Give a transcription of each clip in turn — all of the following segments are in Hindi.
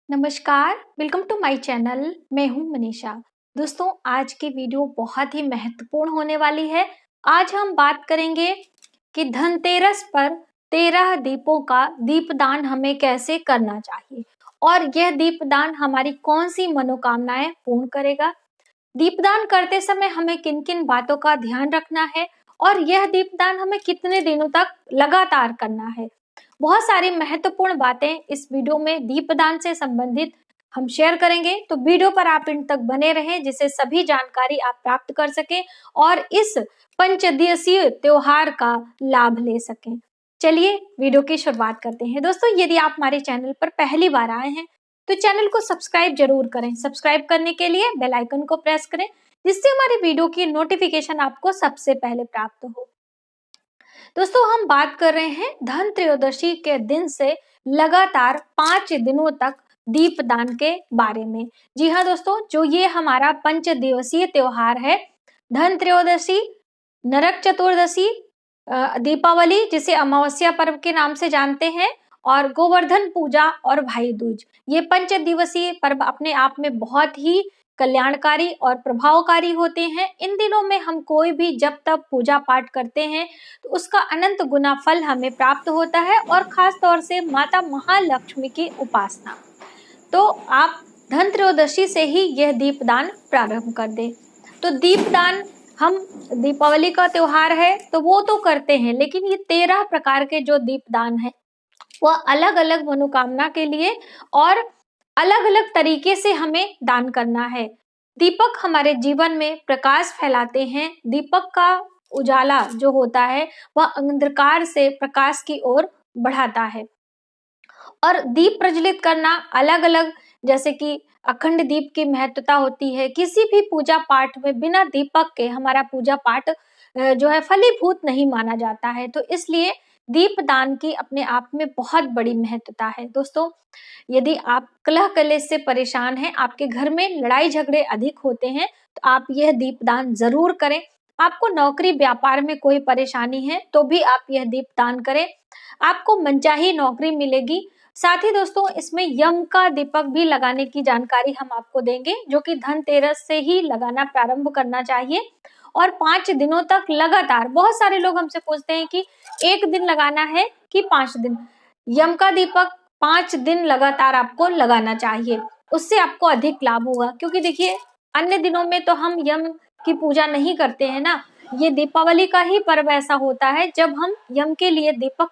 नमस्कार, वेलकम टू माय चैनल। मैं हूं मनीषा। दोस्तों, आज की वीडियो बहुत ही महत्वपूर्ण होने वाली है। आज हम बात करेंगे कि धनतेरस पर 13 दीपों का दीपदान हमें कैसे करना चाहिए और यह दीपदान हमारी कौन सी मनोकामनाएं पूर्ण करेगा। दीपदान करते समय हमें किन किन बातों का ध्यान रखना है और यह दीपदान हमें कितने दिनों तक लगातार करना है। बहुत सारी महत्वपूर्ण बातें इस वीडियो में दीपदान से संबंधित हम शेयर करेंगे, तो वीडियो पर आप इन तक बने रहें जिससे सभी जानकारी आप प्राप्त कर सकें और इस पंचदिवसीय त्योहार का लाभ ले सकें। चलिए वीडियो की शुरुआत करते हैं। दोस्तों, यदि आप हमारे चैनल पर पहली बार आए हैं तो चैनल को सब्सक्राइब जरूर करें। सब्सक्राइब करने के लिए बेल आइकन को प्रेस करें जिससे हमारी वीडियो की नोटिफिकेशन आपको सबसे पहले प्राप्त हो। दोस्तों, हम बात कर रहे हैं धन त्रयोदशी के दिन से लगातार 5 दिनों तक दीपदान के बारे में। जी हाँ दोस्तों, जो ये हमारा पंच दिवसीय त्योहार है, धन त्रयोदशी, नरक चतुर्दशी, दीपावली जिसे अमावस्या पर्व के नाम से जानते हैं, और गोवर्धन पूजा और भाई दूज, ये पंच दिवसीय पर्व अपने आप में बहुत ही कल्याणकारी और प्रभावकारी होते हैं। इन दिनों में हम कोई भी जब तब पूजा पाठ करते हैं तो उसका अनंत गुना फल हमें प्राप्त होता है, और खास तौर से माता महालक्ष्मी की उपासना। तो आप धन त्रयोदशी से ही यह दीपदान प्रारंभ कर दें। तो दीपदान, हम दीपावली का त्योहार है तो वो तो करते हैं, लेकिन ये 13 प्रकार के जो दीपदान है वह अलग अलग मनोकामना के लिए और अलग अलग तरीके से हमें दान करना है। दीपक हमारे जीवन में प्रकाश फैलाते हैं। दीपक का उजाला जो होता है वह अंधकार से प्रकाश की ओर बढ़ाता है। और दीप प्रज्वलित करना अलग अलग, जैसे कि अखंड दीप की महत्वता होती है। किसी भी पूजा पाठ में बिना दीपक के हमारा पूजा पाठ जो है फलीभूत नहीं माना जाता है। तो इसलिए दीपदान की अपने आप में बहुत बड़ी महत्वता है। दोस्तों, यदि आप कलह कलेश से परेशान हैं, आपके घर में लड़ाई झगड़े अधिक होते हैं, तो आप यह दीपदान जरूर करें। आपको नौकरी व्यापार में कोई परेशानी है तो भी आप यह दीपदान करें, आपको मनचाही नौकरी मिलेगी। साथ ही दोस्तों, इसमें यम का दीपक भी लगाने की जानकारी हम आपको देंगे, जो कि धनतेरस से ही लगाना प्रारंभ करना चाहिए और 5 दिनों तक लगातार। बहुत सारे लोग हमसे पूछते हैं कि 1 दिन लगाना है कि 5 दिन। यम का दीपक 5 दिन लगातार आपको लगाना चाहिए, उससे आपको अधिक लाभ होगा। क्योंकि देखिए, अन्य दिनों में तो हम यम की पूजा नहीं करते हैं ना। ये दीपावली का ही पर्व ऐसा होता है जब हम यम के लिए दीपक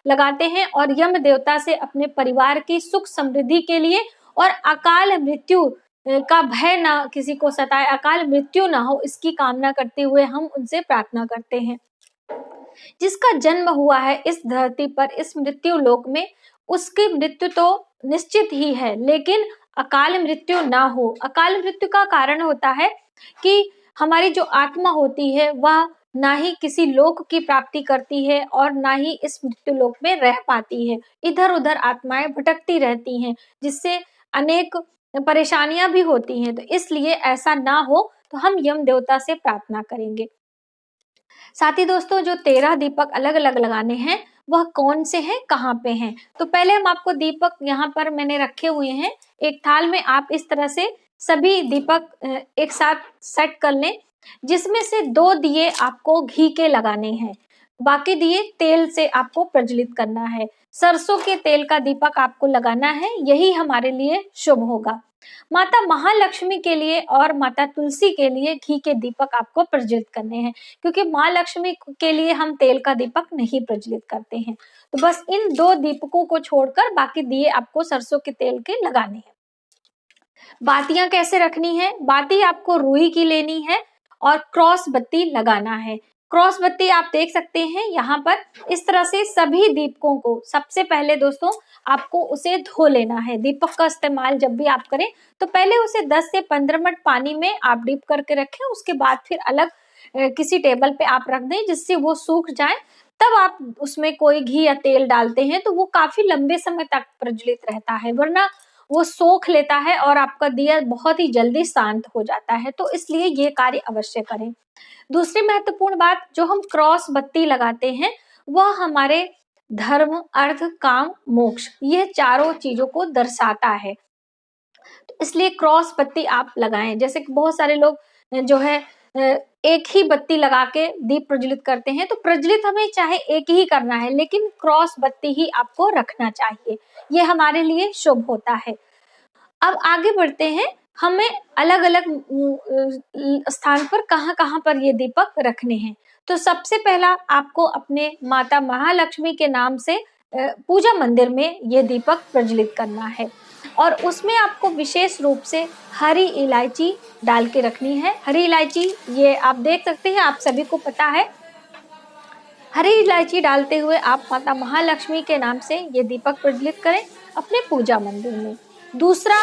लगाते हैं और यम देवता से अपने परिवार की सुख समृद्धि के लिए और अकाल मृत्यु का भय ना किसी को सताए, अकाल मृत्यु ना हो, इसकी कामना करते हुए हम उनसे प्रार्थना करते हैं। जिसका जन्म हुआ है इस धरती पर, इस मृत्यु लोक में, उसकी मृत्यु तो निश्चित ही है, लेकिन अकाल मृत्यु ना हो। अकाल मृत्यु का कारण होता है कि हमारी जो आत्मा होती है वह ना ही किसी लोक की प्राप्ति करती है और ना ही इस मृत्यु लोक में रह पाती है। इधर उधर आत्माएं भटकती रहती हैं, जिससे अनेक परेशानियां भी होती हैं। तो इसलिए ऐसा ना हो तो हम यम देवता से प्रार्थना करेंगे। साथ ही दोस्तों, जो 13 दीपक अलग अलग लगाने हैं वह कौन से हैं, कहाँ पे हैं। तो पहले हम आपको दीपक यहाँ पर मैंने रखे हुए हैं एक थाल में। आप इस तरह से सभी दीपक एक साथ सेट कर लें, जिसमें से 2 दिए आपको घी के लगाने हैं, बाकी दिए तेल से आपको प्रज्वलित करना है। सरसों के तेल का दीपक आपको लगाना है, यही हमारे लिए शुभ होगा। माता महालक्ष्मी के लिए और माता तुलसी के लिए घी के दीपक आपको प्रज्वलित करने हैं, क्योंकि माँ लक्ष्मी के लिए हम तेल का दीपक नहीं प्रज्वलित करते हैं। तो बस इन 2 दीपकों को छोड़कर बाकी दिए आपको सरसों के तेल के लगाने हैं। बातियां कैसे रखनी है? बाती आपको रुई की लेनी है और क्रॉस बत्ती लगाना है। क्रॉस बत्ती आप देख सकते हैं यहाँ पर। इस तरह से सभी दीपकों को सबसे पहले दोस्तों आपको उसे धो लेना है। दीपक का इस्तेमाल जब भी आप करें तो पहले उसे 10 से 15 मिनट पानी में आप डिप करके रखें, उसके बाद फिर अलग किसी टेबल पे आप रख दें जिससे वो सूख जाए। तब आप उसमें कोई घी या तेल डालते हैं तो वो काफी लंबे समय तक प्रज्वलित रहता है, वरना वो सोख लेता है और आपका दिया बहुत ही जल्दी शांत हो जाता है। तो इसलिए ये कार्य अवश्य करें। दूसरी महत्वपूर्ण बात, जो हम क्रॉस बत्ती लगाते हैं वह हमारे धर्म, अर्थ, काम, मोक्ष, ये चारों चीजों को दर्शाता है। तो इसलिए क्रॉस बत्ती आप लगाएं। जैसे कि बहुत सारे लोग जो है एक ही बत्ती लगा के दीप प्रज्वलित करते हैं, तो प्रज्वलित हमें चाहे एक ही करना है, लेकिन क्रॉस बत्ती ही आपको रखना चाहिए, ये हमारे लिए शुभ होता है। अब आगे बढ़ते हैं, हमें अलग अलग स्थान पर कहाँ कहाँ पर ये दीपक रखने हैं। तो सबसे पहला आपको अपने माता महालक्ष्मी के नाम से पूजा मंदिर में ये दीपक प्रज्वलित करना है, और उसमें आपको विशेष रूप से हरी इलायची डाल के रखनी है। हरी इलायची ये आप देख सकते हैं, आप सभी को पता है। हरी इलायची डालते हुए आप माता महालक्ष्मी के नाम से ये दीपक प्रज्वलित करें अपने पूजा मंदिर में। दूसरा,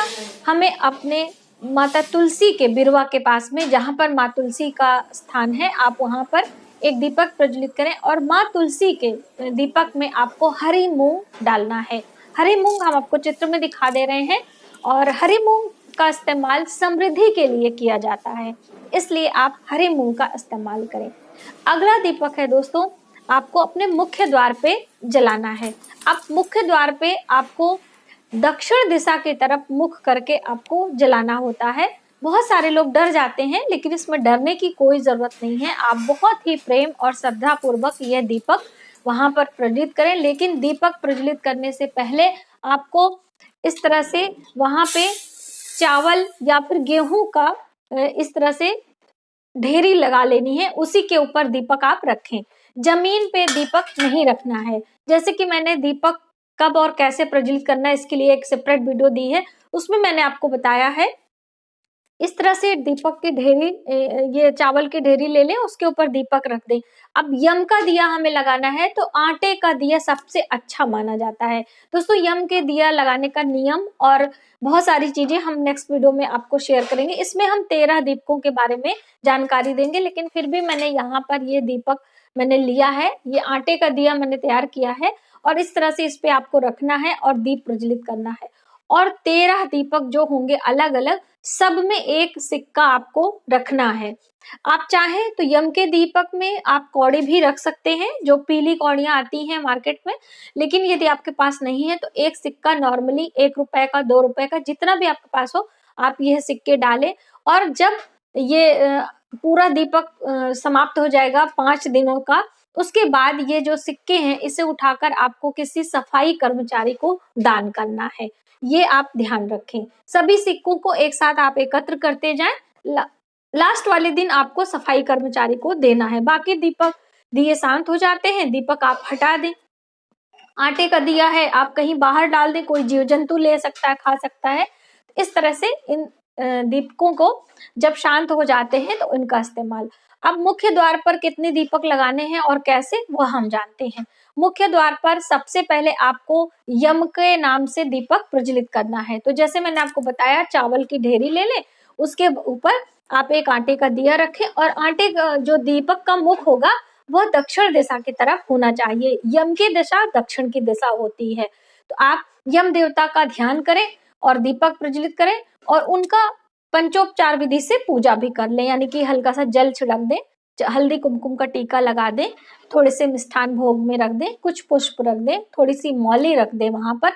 हमें अपने माता तुलसी के बिरवा के पास में, जहाँ पर माँ तुलसी का स्थान है, आप वहाँ पर एक दीपक प्रज्वलित करें, और माँ तुलसी के दीपक में आपको हरी मूंग डालना है। हरी मूंग हम आपको चित्र में दिखा दे रहे हैं, और हरी मूंग का इस्तेमाल समृद्धि के लिए किया जाता है, इसलिए आप हरी मूंग का इस्तेमाल करें। अगला दीपक है दोस्तों, आपको अपने मुख्य द्वार पे जलाना है। अब मुख्य द्वार पे आपको दक्षिण दिशा की तरफ मुख करके आपको जलाना होता है। बहुत सारे लोग डर जाते हैं, लेकिन इसमें डरने की कोई जरूरत नहीं है। आप बहुत ही प्रेम और श्रद्धा पूर्वक यह दीपक वहां पर प्रज्वलित करें, लेकिन दीपक प्रज्वलित करने से पहले आपको इस तरह से वहां पे चावल या फिर गेहूं का इस तरह से ढेरी लगा लेनी है, उसी के ऊपर दीपक आप रखें। जमीन पे दीपक नहीं रखना है। जैसे कि मैंने दीपक कब और कैसे प्रज्वलित करना है इसके लिए एक सेपरेट वीडियो दी है, उसमें मैंने आपको बताया है। इस तरह से दीपक की ढेरी, ये चावल की ढेरी ले लें, उसके ऊपर दीपक रख दें। अब यम का दिया हमें लगाना है, तो आटे का दिया सबसे अच्छा माना जाता है। दोस्तों, यम के दिया लगाने का नियम और बहुत सारी चीजें हम नेक्स्ट वीडियो में आपको शेयर करेंगे। इसमें हम 13 दीपकों के बारे में जानकारी देंगे, लेकिन फिर भी मैंने यहाँ पर ये दीपक मैंने लिया है, ये आटे का दिया मैंने तैयार किया है, और इस तरह से इस पे आपको रखना है और दीप प्रज्वलित करना है। और 13 दीपक जो होंगे अलग अलग, सब में एक सिक्का आपको रखना है। आप चाहें तो यम के दीपक में आप कौड़ी भी रख सकते हैं, जो पीली कौड़ियां आती हैं मार्केट में, लेकिन यदि आपके पास नहीं है तो एक सिक्का नॉर्मली 1 रुपए का, 2 रुपए का, जितना भी आपके पास हो, आप यह सिक्के डालें। और जब ये पूरा दीपक समाप्त हो जाएगा 5 दिनों का, उसके बाद ये जो सिक्के हैं इसे उठाकर आपको किसी सफाई कर्मचारी को दान करना है, ये आप ध्यान रखें। सभी सिक्कों को एक साथ आप एकत्र करते जाएं, लास्ट वाले दिन आपको सफाई कर्मचारी को देना है। बाकी दीपक दिए शांत हो जाते हैं, दीपक आप हटा दें। आटे का दिया है, आप कहीं बाहर डाल दें, कोई जीव जंतु ले सकता है, खा सकता है। इस तरह से इन दीपकों को जब शांत हो जाते हैं तो इनका इस्तेमाल। अब मुख्य द्वार पर कितने दीपक लगाने हैं और कैसे, वह हम जानते हैं। मुख्य द्वार पर सबसे पहले आपको यम के नाम से दीपक प्रज्वलित करना है। तो जैसे मैंने आपको बताया, चावल की ढेरी ले लें, उसके ऊपर आप एक आटे का दिया रखें, और आटे का जो दीपक का मुख होगा वह दक्षिण दिशा की तरफ होना चाहिए। यम की दिशा दक्षिण की दिशा होती है। तो आप यम देवता का ध्यान करें और दीपक प्रज्वलित करें, और उनका पंचोपचार विधि से पूजा भी कर लें, यानी कि हल्का सा जल छिड़क दें, हल्दी कुमकुम का टीका लगा दें, थोड़े से मिष्ठान भोग में रख दें, कुछ पुष्प रख दें, थोड़ी सी मौली रख दें वहां पर,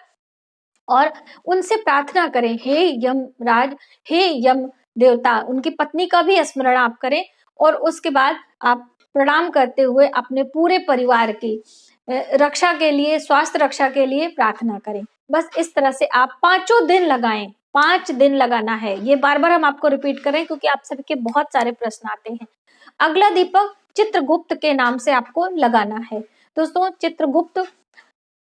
और उनसे प्रार्थना करें, हे यमराज, हे यम देवता। उनकी पत्नी का भी स्मरण आप करें, और उसके बाद आप प्रणाम करते हुए अपने पूरे परिवार की रक्षा के लिए, स्वास्थ्य रक्षा के लिए प्रार्थना करें। बस इस तरह से आप 5 दिन लगाएं, 5 दिन लगाना है। ये बार बार हम आपको रिपीट करें क्योंकि आप सभी के बहुत सारे प्रश्न आते हैं। अगला दीपक चित्रगुप्त के नाम से आपको लगाना है। दोस्तों, चित्रगुप्त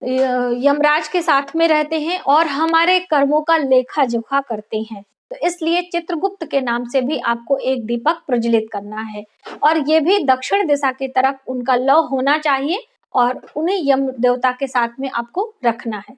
यमराज के साथ में रहते हैं और हमारे कर्मों का लेखा जोखा करते हैं, तो इसलिए चित्रगुप्त के नाम से भी आपको एक दीपक प्रज्वलित करना है, और ये भी दक्षिण दिशा की तरफ उनका लौ होना चाहिए, और उन्हें यम देवता के साथ में आपको रखना है।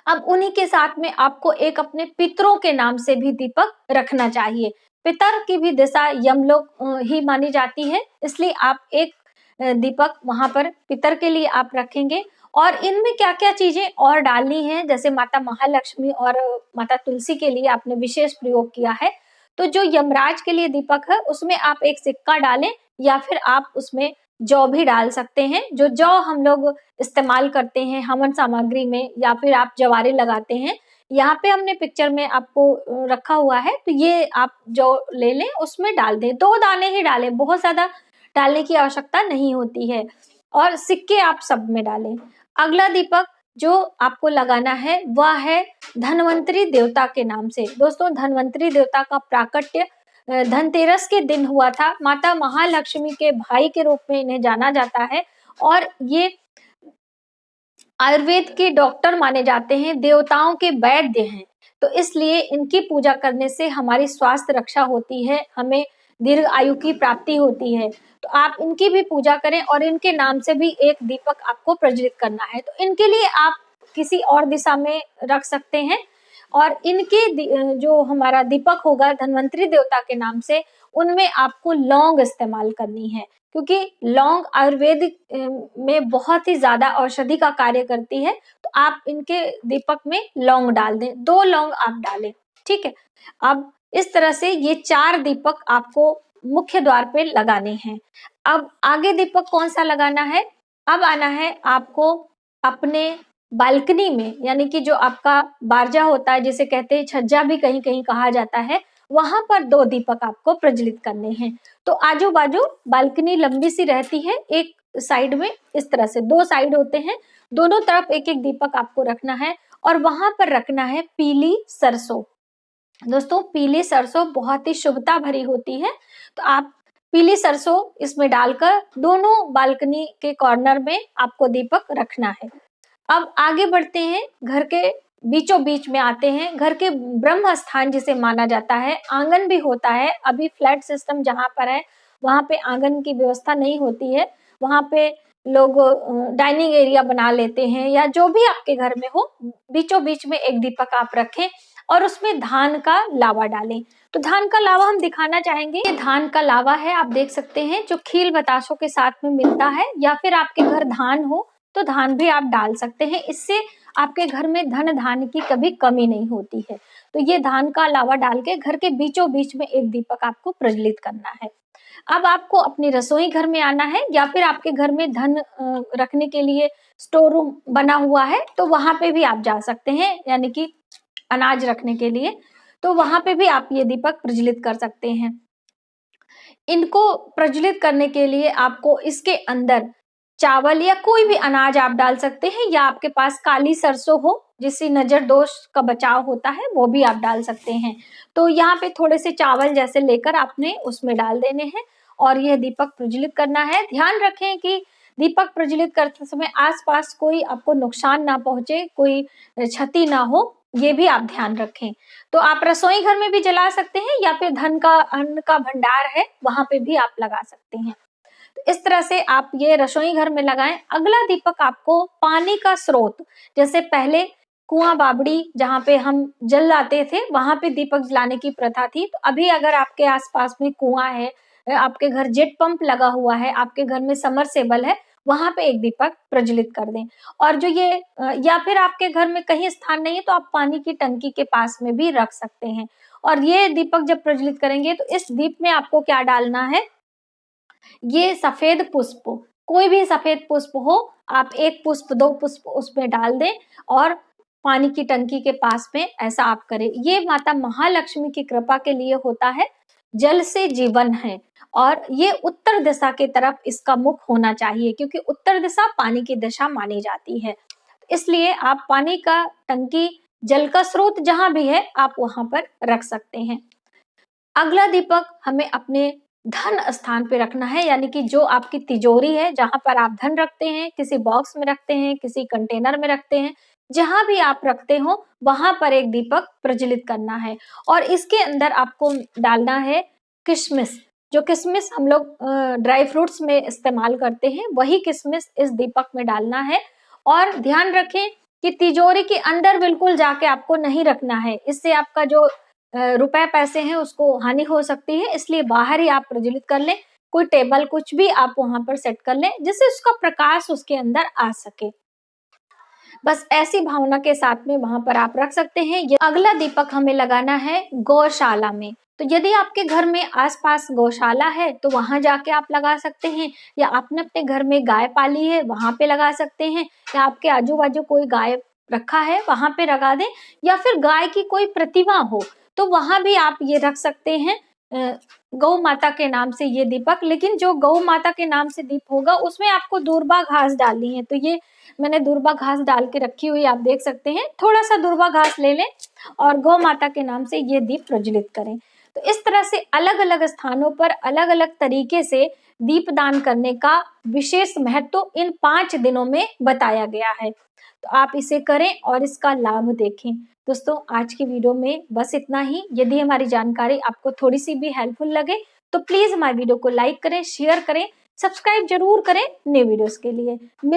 अब उन्हीं के साथ में आपको एक अपने पितरों के नाम से भी दीपक रखना चाहिए। पितर की भी दिशा यमलोक ही मानी जाती है, इसलिए आप एक दीपक वहां पर पितर के लिए आप रखेंगे। और इनमें क्या क्या चीजें और डालनी है, जैसे माता महालक्ष्मी और माता तुलसी के लिए आपने विशेष प्रयोग किया है, तो जो यमराज के लिए दीपक है उसमें आप एक सिक्का डालें, या फिर आप उसमें जौ भी डाल सकते हैं। जो जौ हम लोग इस्तेमाल करते हैं हवन सामग्री में, या फिर आप जवारे लगाते हैं, यहाँ पे हमने पिक्चर में आपको रखा हुआ है, तो ये आप जो ले लें उसमें डाल दें। 2 दाने ही डालें, बहुत ज्यादा डालने की आवश्यकता नहीं होती है। और सिक्के आप सब में डालें। अगला दीपक जो आपको लगाना है वह है धनवंतरी देवता के नाम से। दोस्तों, धनवंतरी देवता का प्राकट्य धनतेरस के दिन हुआ था। माता महालक्ष्मी के भाई के रूप में इन्हें जाना जाता है और ये आयुर्वेद के डॉक्टर माने जाते हैं, देवताओं के वैद्य हैं। तो इसलिए इनकी पूजा करने से हमारी स्वास्थ्य रक्षा होती है, हमें दीर्घ आयु की प्राप्ति होती है। तो आप इनकी भी पूजा करें और इनके नाम से भी एक दीपक आपको प्रज्वलित करना है। तो इनके लिए आप किसी और दिशा में रख सकते हैं। और इनके जो हमारा दीपक होगा धन्वंतरी देवता के नाम से, उनमें आपको लौंग इस्तेमाल करनी है, क्योंकि लौंग आयुर्वेदिक में बहुत ही ज्यादा औषधि का कार्य करती है। तो आप इनके दीपक में लौंग डाल दें, 2 लौंग आप डालें। ठीक है, अब इस तरह से ये 4 दीपक आपको मुख्य द्वार पे लगाने हैं। अब आगे दीपक कौन सा लगाना है? अब आना है आपको अपने बालकनी में, यानी कि जो आपका बारजा होता है, जिसे कहते हैं छज्जा भी कहीं कहीं कहा जाता है, वहां पर 2 दीपक आपको प्रज्वलित करने हैं। तो आजू बाजू बालकनी लंबी सी रहती है, एक साइड में इस तरह से 2 साइड होते हैं, दोनों तरफ एक एक दीपक आपको रखना है और वहां पर रखना है पीली सरसों। दोस्तों, पीली सरसों बहुत ही शुभता भरी होती है, तो आप पीली सरसों इसमें डालकर दोनों बालकनी के कॉर्नर में आपको दीपक रखना है। अब आगे बढ़ते हैं, घर के बीचों बीच में आते हैं। घर के ब्रह्म स्थान जिसे माना जाता है, आंगन भी होता है। अभी फ्लैट सिस्टम जहां पर है वहां पे आंगन की व्यवस्था नहीं होती है, वहां पे लोग डाइनिंग एरिया बना लेते हैं, या जो भी आपके घर में हो, बीचों बीच में एक दीपक आप रखें और उसमें धान का लावा डालें। तो धान का लावा हम दिखाना चाहेंगे। ये धान का लावा है, आप देख सकते हैं, जो खील बताशों के साथ में मिलता है, या फिर आपके घर धान हो तो धान भी आप डाल सकते हैं। इससे आपके घर में धन धान की कभी कमी नहीं होती है। तो ये धान का लावा डाल के घर के बीचों बीच में एक दीपक आपको प्रज्वलित करना है। अब आपको अपनी रसोई घर में आना है, या फिर आपके घर में धन रखने के लिए स्टोर रूम बना हुआ है तो वहां पे भी आप जा सकते हैं, यानी कि अनाज रखने के लिए, तो वहां पे भी आप ये दीपक प्रज्वलित कर सकते हैं। इनको प्रज्वलित करने के लिए आपको इसके अंदर चावल या कोई भी अनाज आप डाल सकते हैं, या आपके पास काली सरसों हो जिससे नजर दोष का बचाव होता है, वो भी आप डाल सकते हैं। तो यहाँ पे थोड़े से चावल जैसे लेकर आपने उसमें डाल देने हैं और यह दीपक प्रज्वलित करना है। ध्यान रखें कि दीपक प्रज्वलित करते समय आसपास कोई आपको नुकसान ना पहुंचे, कोई क्षति ना हो, ये भी आप ध्यान रखें। तो आप रसोई घर में भी जला सकते हैं, या फिर धन का अन्न का भंडार है वहां पे भी आप लगा सकते हैं। तो इस तरह से आप ये रसोई घर में लगाएं। अगला दीपक आपको पानी का स्रोत, जैसे पहले कुआं बावड़ी जहाँ पे हम जल लाते थे वहां पे दीपक जलाने की प्रथा थी, तो अभी अगर आपके आसपास में कुआं है, आपके घर जेट पंप लगा हुआ है, आपके घर में समरसेबल है, वहां पे एक दीपक प्रज्वलित कर दें। और जो ये या फिर आपके घर में कहीं स्थान नहीं है तो आप पानी की टंकी के पास में भी रख सकते हैं। और ये दीपक जब प्रज्वलित करेंगे तो इस दीप में आपको क्या डालना है, ये सफेद पुष्प, कोई भी सफेद पुष्प हो, आप 1 पुष्प 2 पुष्प उसमें डाल दें और पानी की टंकी के पास में ऐसा आप करें। ये माता महालक्ष्मी की कृपा के लिए होता है, जल से जीवन है, और ये उत्तर दिशा की तरफ इसका मुख होना चाहिए, क्योंकि उत्तर दिशा पानी की दिशा मानी जाती है। इसलिए आप पानी का टंकी, जल का स्रोत जहां भी है आप वहां पर रख सकते हैं। अगला दीपक हमें अपने धन स्थान पे रखना है, यानी कि जो आपकी तिजोरी है, जहां पर आप धन रखते हैं, किसी बॉक्स में रखते हैं, किसी कंटेनर में रखते हैं, जहां भी आप रखते हो वहां पर एक दीपक प्रज्वलित करना है। और इसके अंदर आपको डालना है किशमिश। जो किशमिश हम लोग ड्राई फ्रूट्स में इस्तेमाल करते हैं, वही किशमिश इस दीपक में डालना है। और ध्यान रखें कि तिजोरी के अंदर बिल्कुल जाके आपको नहीं रखना है, इससे आपका जो रुपए पैसे हैं उसको हानि हो सकती है, इसलिए बाहर ही आप प्रज्वलित कर लें। कोई टेबल कुछ भी आप वहां पर सेट कर लें जिससे उसका प्रकाश उसके अंदर आ सके। बस ऐसी भावना के साथ में वहां पर आप रख सकते हैं। अगला दीपक हमें लगाना है गौशाला में। तो यदि आपके घर में आसपास गौशाला है तो वहां जाके आप लगा सकते हैं, या आपने अपने घर में गाय पाली है वहां पे लगा सकते हैं, या आपके आजू बाजू कोई गाय रखा है वहां पे लगा दें, या फिर गाय की कोई प्रतिमा हो तो वहां भी आप ये रख सकते हैं गौ माता के नाम से ये दीपक। लेकिन जो गौ माता के नाम से दीप होगा उसमें आपको दूर्बा घास डालनी है, तो ये मैंने दूर्बा घास डाल के रखी हुई, आप देख सकते हैं। थोड़ा सा दूर्बा घास ले लें और गौ माता के नाम से ये दीप प्रज्वलित करें। तो इस तरह से अलग अलग स्थानों पर अलग अलग तरीके से दीपदान करने का विशेष महत्व इन 5 दिनों में बताया गया है। तो आप इसे करें और इसका लाभ देखें। दोस्तों आज की वीडियो में बस इतना ही। यदि हमारी जानकारी आपको थोड़ी सी भी हेल्पफुल लगे तो प्लीज हमारी वीडियो को लाइक करें, शेयर करें, सब्सक्राइब जरूर करें नए वीडियोस के लिए।